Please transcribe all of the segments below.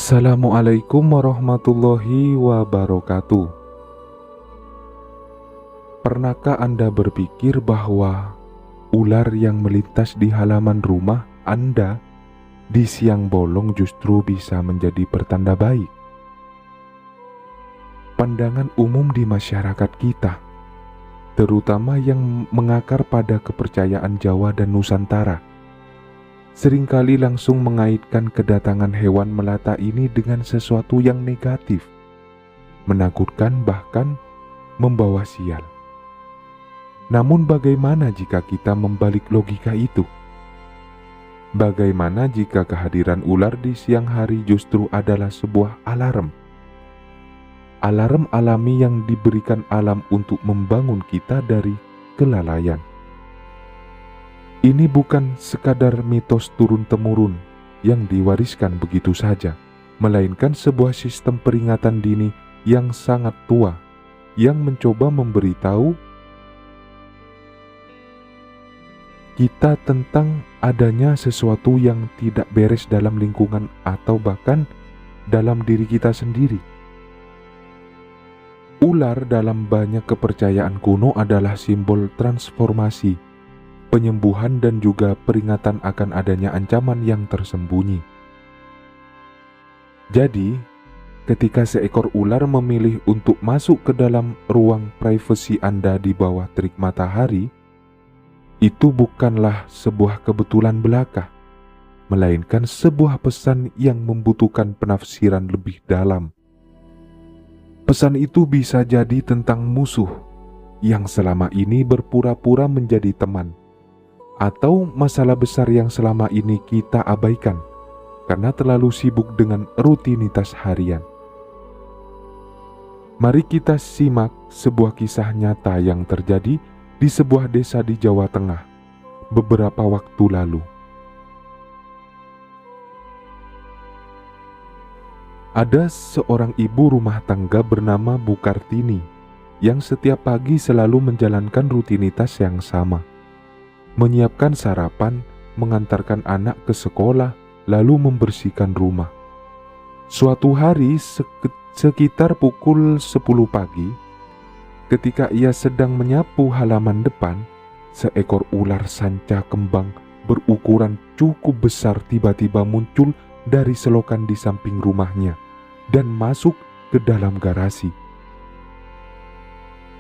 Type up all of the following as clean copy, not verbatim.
Assalamualaikum warahmatullahi wabarakatuh. Pernahkah Anda berpikir bahwa ular yang melintas di halaman rumah Anda di siang bolong justru bisa menjadi pertanda baik? Pandangan umum di masyarakat kita, terutama yang mengakar pada kepercayaan Jawa dan Nusantara, seringkali langsung mengaitkan kedatangan hewan melata ini dengan sesuatu yang negatif, menakutkan, bahkan membawa sial. Namun bagaimana jika kita membalik logika itu? Bagaimana jika kehadiran ular di siang hari justru adalah sebuah alarm? Alarm alami yang diberikan alam untuk membangun kita dari kelalaian. Ini bukan sekadar mitos turun-temurun yang diwariskan begitu saja, melainkan sebuah sistem peringatan dini yang sangat tua, yang mencoba memberitahu kita tentang adanya sesuatu yang tidak beres dalam lingkungan atau bahkan dalam diri kita sendiri. Ular dalam banyak kepercayaan kuno adalah simbol transformasi, penyembuhan, dan juga peringatan akan adanya ancaman yang tersembunyi. Jadi, ketika seekor ular memilih untuk masuk ke dalam ruang privasi Anda di bawah terik matahari, itu bukanlah sebuah kebetulan belaka, melainkan sebuah pesan yang membutuhkan penafsiran lebih dalam. Pesan itu bisa jadi tentang musuh yang selama ini berpura-pura menjadi teman, atau masalah besar yang selama ini kita abaikan karena terlalu sibuk dengan rutinitas harian. Mari kita simak sebuah kisah nyata yang terjadi di sebuah desa di Jawa Tengah beberapa waktu lalu. Ada seorang ibu rumah tangga bernama Bu Kartini yang setiap pagi selalu menjalankan rutinitas yang sama. Menyiapkan sarapan, mengantarkan anak ke sekolah, lalu membersihkan rumah. Suatu hari sekitar pukul 10 pagi, ketika ia sedang menyapu halaman depan, seekor ular sanca kembang berukuran cukup besar tiba-tiba muncul dari selokan di samping rumahnya dan masuk ke dalam garasi.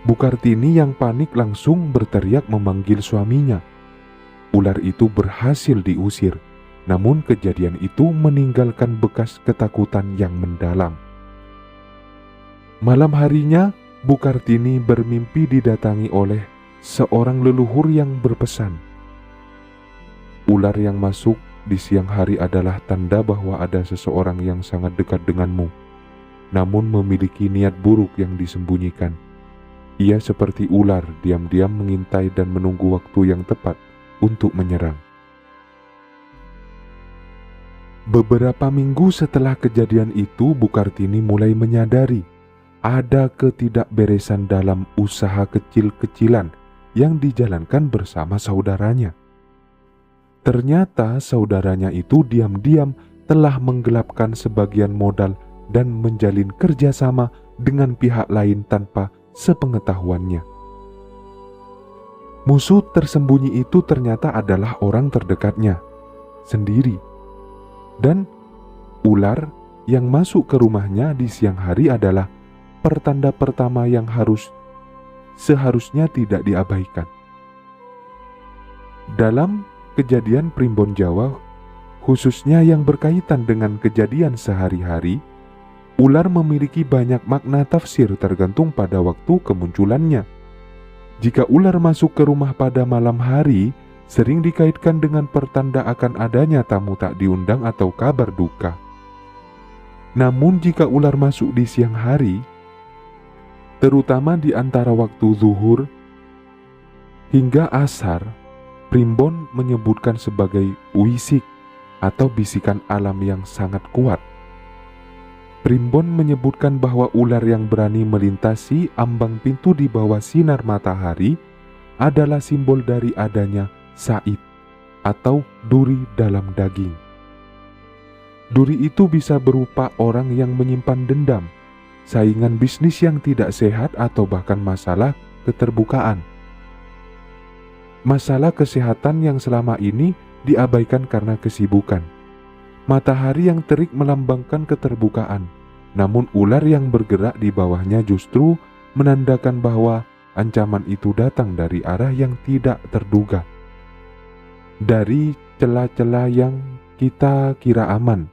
Bu Kartini yang panik langsung berteriak memanggil suaminya. Ular itu berhasil diusir, namun kejadian itu meninggalkan bekas ketakutan yang mendalam. Malam harinya, Bu Kartini bermimpi didatangi oleh seorang leluhur yang berpesan, "Ular yang masuk di siang hari adalah tanda bahwa ada seseorang yang sangat dekat denganmu, namun memiliki niat buruk yang disembunyikan. Ia seperti ular, diam-diam mengintai dan menunggu waktu yang tepat untuk menyerang." Beberapa minggu setelah kejadian itu, Bu Kartini mulai menyadari ada ketidakberesan dalam usaha kecil-kecilan yang dijalankan bersama saudaranya. Ternyata saudaranya itu diam-diam telah menggelapkan sebagian modal dan menjalin kerjasama dengan pihak lain tanpa sepengetahuannya. Musuh tersembunyi itu ternyata adalah orang terdekatnya sendiri. Dan ular yang masuk ke rumahnya di siang hari adalah pertanda pertama yang seharusnya tidak diabaikan. Dalam kejadian primbon Jawa, khususnya yang berkaitan dengan kejadian sehari-hari, ular memiliki banyak makna tafsir tergantung pada waktu kemunculannya. Jika ular masuk ke rumah pada malam hari, sering dikaitkan dengan pertanda akan adanya tamu tak diundang atau kabar duka. Namun jika ular masuk di siang hari, terutama di antara waktu zuhur hingga asar, primbon menyebutkan sebagai wisik atau bisikan alam yang sangat kuat. Primbon menyebutkan bahwa ular yang berani melintasi ambang pintu di bawah sinar matahari adalah simbol dari adanya said atau duri dalam daging. Duri itu bisa berupa orang yang menyimpan dendam, saingan bisnis yang tidak sehat, atau bahkan masalah keterbukaan. Masalah kesehatan yang selama ini diabaikan karena kesibukan. Matahari yang terik melambangkan keterbukaan, namun ular yang bergerak di bawahnya justru menandakan bahwa ancaman itu datang dari arah yang tidak terduga, dari celah-celah yang kita kira aman.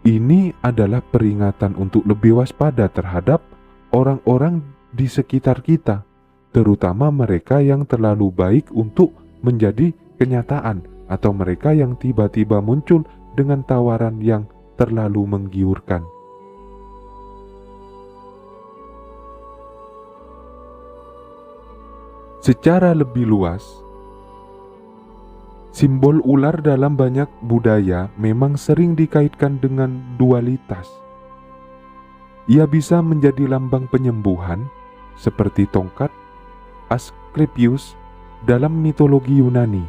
Ini adalah peringatan untuk lebih waspada terhadap orang-orang di sekitar kita, terutama mereka yang terlalu baik untuk menjadi kenyataan, atau mereka yang tiba-tiba muncul dengan tawaran yang terlalu menggiurkan. Secara lebih luas, simbol ular dalam banyak budaya memang sering dikaitkan dengan dualitas. Ia bisa menjadi lambang penyembuhan, seperti tongkat Asklepios dalam mitologi Yunani,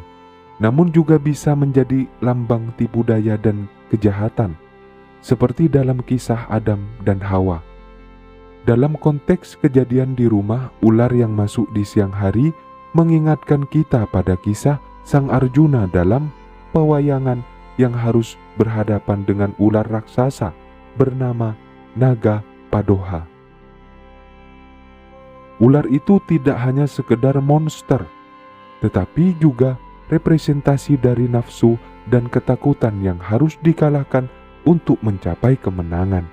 namun juga bisa menjadi lambang tipu daya dan kejahatan, seperti dalam kisah Adam dan Hawa. Dalam konteks kejadian di rumah, ular yang masuk di siang hari mengingatkan kita pada kisah Sang Arjuna dalam pewayangan yang harus berhadapan dengan ular raksasa bernama Naga Padoha. Ular itu tidak hanya sekedar monster, tetapi juga representasi dari nafsu dan ketakutan yang harus dikalahkan untuk mencapai kemenangan.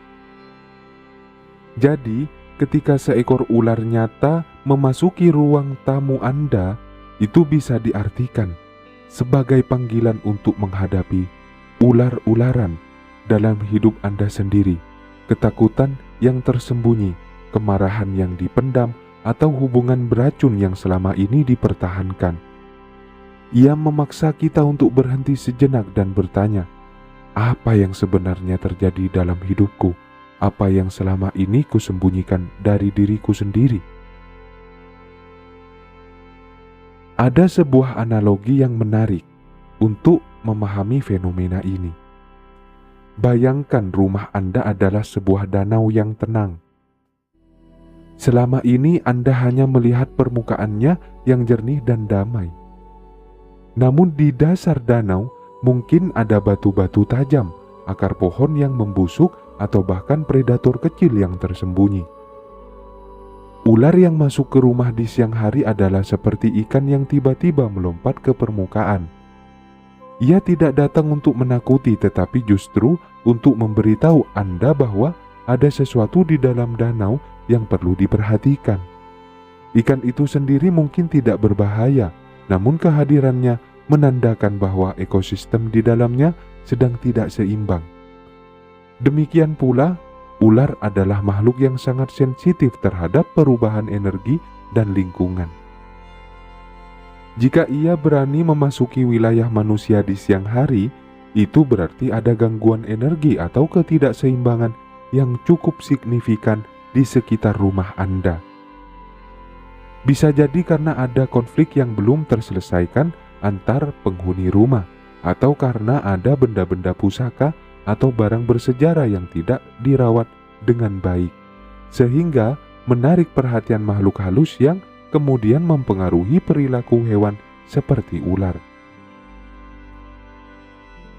Jadi, ketika seekor ular nyata memasuki ruang tamu Anda, itu bisa diartikan sebagai panggilan untuk menghadapi ular-ularan dalam hidup Anda sendiri, ketakutan yang tersembunyi, kemarahan yang dipendam, atau hubungan beracun yang selama ini dipertahankan. Ia memaksa kita untuk berhenti sejenak dan bertanya, apa yang sebenarnya terjadi dalam hidupku? Apa yang selama ini kusembunyikan dari diriku sendiri? Ada sebuah analogi yang menarik untuk memahami fenomena ini. Bayangkan rumah Anda adalah sebuah danau yang tenang. Selama ini Anda hanya melihat permukaannya yang jernih dan damai. Namun di dasar danau mungkin ada batu-batu tajam, akar pohon yang membusuk, atau bahkan predator kecil yang tersembunyi. Ular yang masuk ke rumah di siang hari adalah seperti ikan yang tiba-tiba melompat ke permukaan. Ia tidak datang untuk menakuti, tetapi justru untuk memberitahu Anda bahwa ada sesuatu di dalam danau yang perlu diperhatikan. Ikan itu sendiri mungkin tidak berbahaya, namun kehadirannya menandakan bahwa ekosistem di dalamnya sedang tidak seimbang. Demikian pula, ular adalah makhluk yang sangat sensitif terhadap perubahan energi dan lingkungan. Jika ia berani memasuki wilayah manusia di siang hari, itu berarti ada gangguan energi atau ketidakseimbangan yang cukup signifikan di sekitar rumah Anda. Bisa jadi karena ada konflik yang belum terselesaikan antar penghuni rumah, atau karena ada benda-benda pusaka atau barang bersejarah yang tidak dirawat dengan baik, sehingga menarik perhatian makhluk halus yang kemudian mempengaruhi perilaku hewan seperti ular.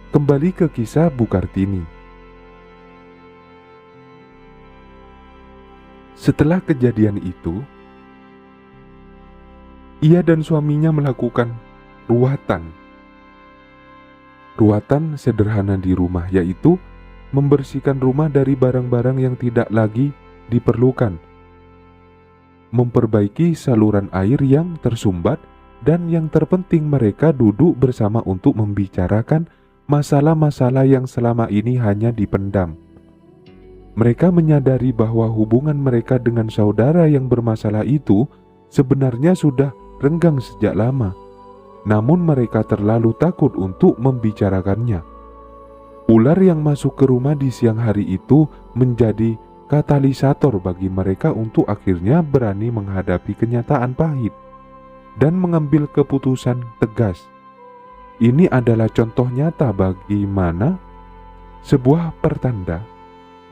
Kembali ke kisah Bu Kartini. Setelah kejadian itu, ia dan suaminya melakukan ruatan. Ruatan sederhana di rumah, yaitu membersihkan rumah dari barang-barang yang tidak lagi diperlukan, memperbaiki saluran air yang tersumbat, dan yang terpenting mereka duduk bersama untuk membicarakan masalah-masalah yang selama ini hanya dipendam. Mereka menyadari bahwa hubungan mereka dengan saudara yang bermasalah itu sebenarnya sudah renggang sejak lama, namun mereka terlalu takut untuk membicarakannya. Ular yang masuk ke rumah di siang hari itu menjadi katalisator bagi mereka untuk akhirnya berani menghadapi kenyataan pahit dan mengambil keputusan tegas. Ini adalah contoh nyata bagaimana Sebuah pertanda,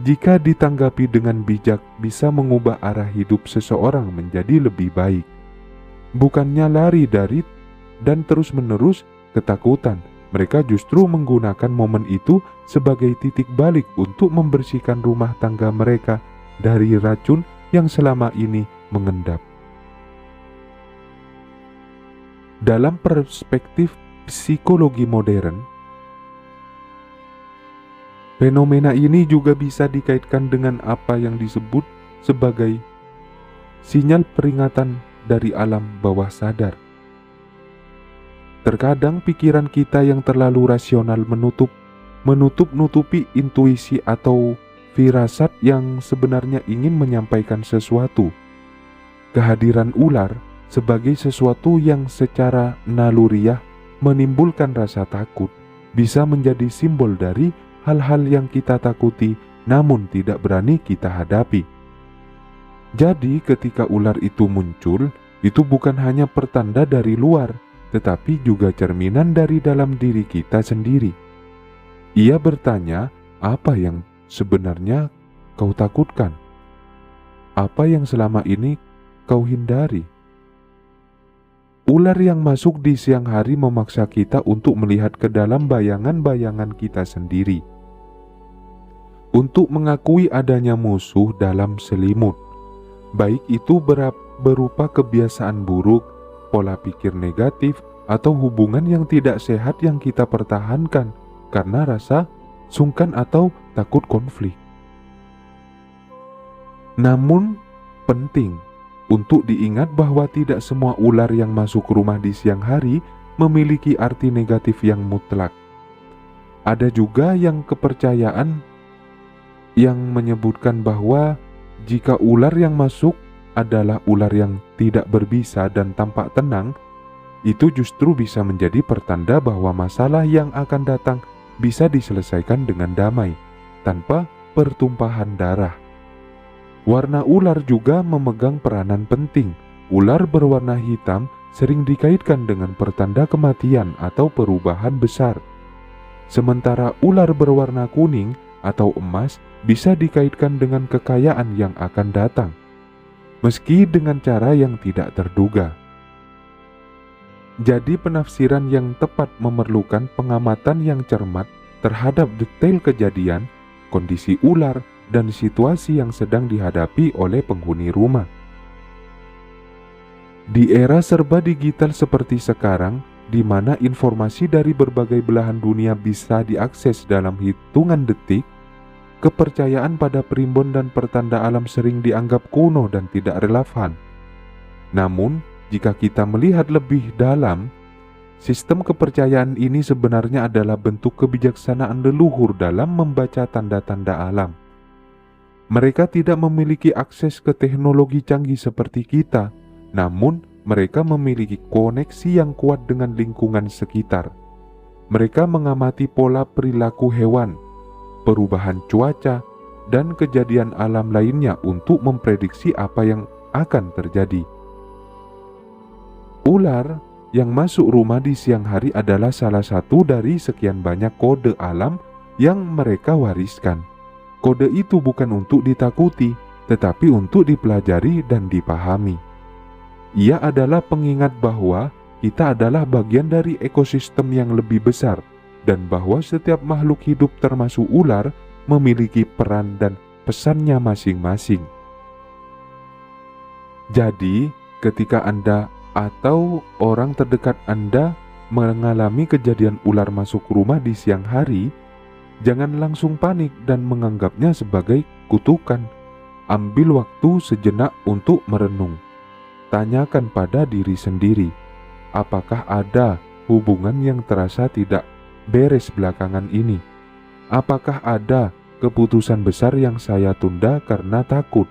jika ditanggapi dengan bijak, bisa mengubah arah hidup seseorang menjadi lebih baik. Bukannya lari dari dan terus-menerus ketakutan, mereka justru menggunakan momen itu sebagai titik balik untuk membersihkan rumah tangga mereka dari racun yang selama ini mengendap. Dalam perspektif psikologi modern, fenomena ini juga bisa dikaitkan dengan apa yang disebut sebagai sinyal peringatan dari alam bawah sadar. Terkadang pikiran kita yang terlalu rasional menutup-nutupi intuisi atau firasat yang sebenarnya ingin menyampaikan sesuatu. Kehadiran ular sebagai sesuatu yang secara naluriah menimbulkan rasa takut bisa menjadi simbol dari hal-hal yang kita takuti namun tidak berani kita hadapi. Jadi ketika ular itu muncul, itu bukan hanya pertanda dari luar, tetapi juga cerminan dari dalam diri kita sendiri. Ia bertanya, apa yang sebenarnya kau takutkan? Apa yang selama ini kau hindari? Ular yang masuk di siang hari memaksa kita untuk melihat ke dalam bayangan-bayangan kita sendiri, untuk mengakui adanya musuh dalam selimut, baik itu berupa kebiasaan buruk, pola pikir negatif, atau hubungan yang tidak sehat yang kita pertahankan karena rasa sungkan atau takut konflik. Namun penting untuk diingat bahwa tidak semua ular yang masuk rumah di siang hari memiliki arti negatif yang mutlak. Ada juga yang kepercayaan yang menyebutkan bahwa jika ular yang masuk adalah ular yang tidak berbisa dan tampak tenang, itu justru bisa menjadi pertanda bahwa masalah yang akan datang bisa diselesaikan dengan damai, tanpa pertumpahan darah. Warna ular juga memegang peranan penting. Ular berwarna hitam sering dikaitkan dengan pertanda kematian atau perubahan besar. Sementara ular berwarna kuning atau emas bisa dikaitkan dengan kekayaan yang akan datang, meski dengan cara yang tidak terduga. Jadi penafsiran yang tepat memerlukan pengamatan yang cermat terhadap detail kejadian, kondisi ular, dan situasi yang sedang dihadapi oleh penghuni rumah. Di era serba digital seperti sekarang, di mana informasi dari berbagai belahan dunia bisa diakses dalam hitungan detik, kepercayaan pada primbon dan pertanda alam sering dianggap kuno dan tidak relevan. Namun, jika kita melihat lebih dalam, sistem kepercayaan ini sebenarnya adalah bentuk kebijaksanaan leluhur dalam membaca tanda-tanda alam. Mereka tidak memiliki akses ke teknologi canggih seperti kita, namun mereka memiliki koneksi yang kuat dengan lingkungan sekitar. Mereka mengamati pola perilaku hewan, perubahan cuaca, dan kejadian alam lainnya untuk memprediksi apa yang akan terjadi. Ular yang masuk rumah di siang hari adalah salah satu dari sekian banyak kode alam yang mereka wariskan. Kode itu bukan untuk ditakuti, tetapi untuk dipelajari dan dipahami. Ia adalah pengingat bahwa kita adalah bagian dari ekosistem yang lebih besar, dan bahwa setiap makhluk hidup termasuk ular memiliki peran dan pesannya masing-masing. Jadi, ketika Anda atau orang terdekat Anda mengalami kejadian ular masuk rumah di siang hari, jangan langsung panik dan menganggapnya sebagai kutukan. Ambil waktu sejenak untuk merenung. Tanyakan pada diri sendiri, apakah ada hubungan yang terasa tidak beres belakangan ini? Apakah ada keputusan besar yang saya tunda karena takut?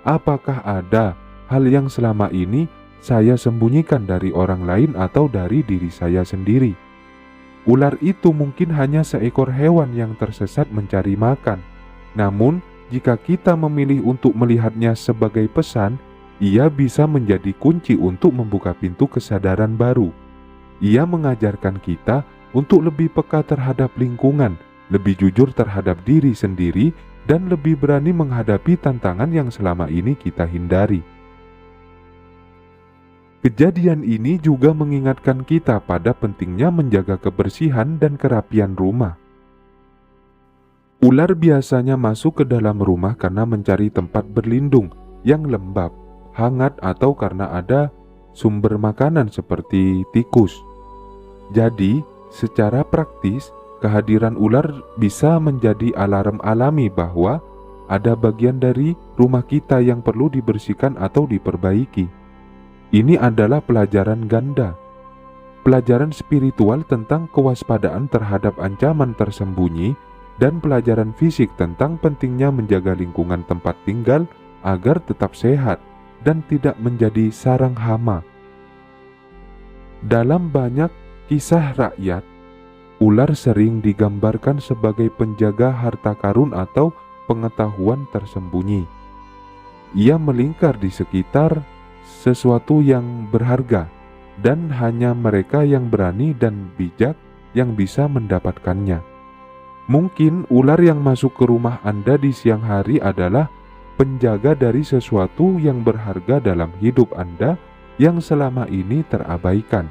Apakah ada hal yang selama ini saya sembunyikan dari orang lain atau dari diri saya sendiri? Ular itu mungkin hanya seekor hewan yang tersesat mencari makan. Namun, jika kita memilih untuk melihatnya sebagai pesan, ia bisa menjadi kunci untuk membuka pintu kesadaran baru. Ia mengajarkan kita untuk lebih peka terhadap lingkungan lebih jujur terhadap diri sendiri, dan lebih berani menghadapi tantangan yang selama ini kita hindari. Kejadian ini juga mengingatkan kita pada pentingnya menjaga kebersihan dan kerapian rumah. Ular biasanya masuk ke dalam rumah karena mencari tempat berlindung yang lembab, hangat, atau karena ada sumber makanan seperti tikus. Jadi, secara praktis, kehadiran ular bisa menjadi alarm alami bahwa ada bagian dari rumah kita yang perlu dibersihkan atau diperbaiki. Ini adalah pelajaran ganda, pelajaran spiritual tentang kewaspadaan terhadap ancaman tersembunyi, dan pelajaran fisik tentang pentingnya menjaga lingkungan tempat tinggal agar tetap sehat dan tidak menjadi sarang hama. Dalam banyak kisah rakyat, ular sering digambarkan sebagai penjaga harta karun atau pengetahuan tersembunyi. Ia melingkar di sekitar sesuatu yang berharga, dan hanya mereka yang berani dan bijak yang bisa mendapatkannya. Mungkin ular yang masuk ke rumah Anda di siang hari adalah penjaga dari sesuatu yang berharga dalam hidup Anda yang selama ini terabaikan.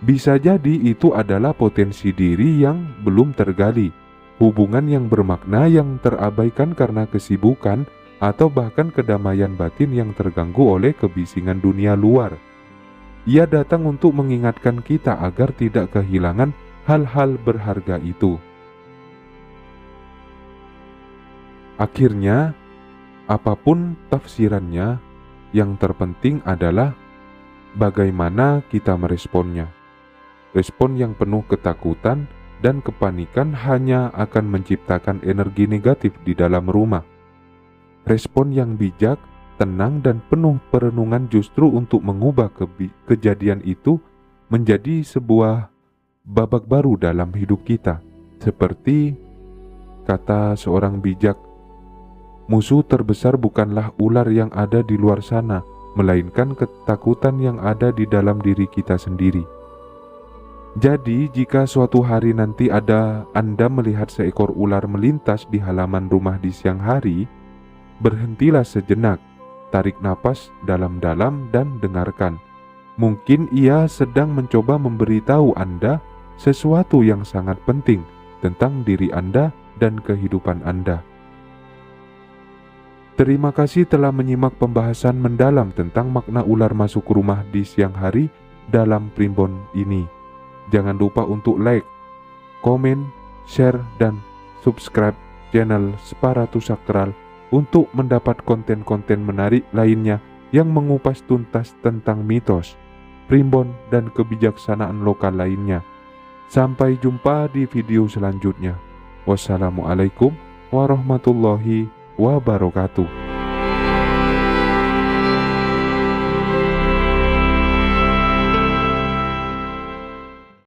Bisa jadi itu adalah potensi diri yang belum tergali, hubungan yang bermakna yang terabaikan karena kesibukan, atau bahkan kedamaian batin yang terganggu oleh kebisingan dunia luar. Ia datang untuk mengingatkan kita agar tidak kehilangan hal-hal berharga itu. Akhirnya, apapun tafsirannya, yang terpenting adalah bagaimana kita meresponnya. Respon yang penuh ketakutan dan kepanikan hanya akan menciptakan energi negatif di dalam rumah. Respon yang bijak, tenang, dan penuh perenungan justru untuk mengubah kejadian itu menjadi sebuah babak baru dalam hidup kita. Seperti kata seorang bijak, musuh terbesar bukanlah ular yang ada di luar sana, melainkan ketakutan yang ada di dalam diri kita sendiri. Jadi, jika suatu hari nanti Anda melihat seekor ular melintas di halaman rumah di siang hari, berhentilah sejenak, tarik napas dalam-dalam dan dengarkan. Mungkin ia sedang mencoba memberitahu Anda sesuatu yang sangat penting tentang diri Anda dan kehidupan Anda. Terima kasih telah menyimak pembahasan mendalam tentang makna ular masuk rumah di siang hari dalam primbon ini. Jangan lupa untuk like, komen, share, dan subscribe channel Separatu Sakral untuk mendapat konten-konten menarik lainnya yang mengupas tuntas tentang mitos, primbon, dan kebijaksanaan lokal lainnya. Sampai jumpa di video selanjutnya. Wassalamualaikum warahmatullahi wabarakatuh.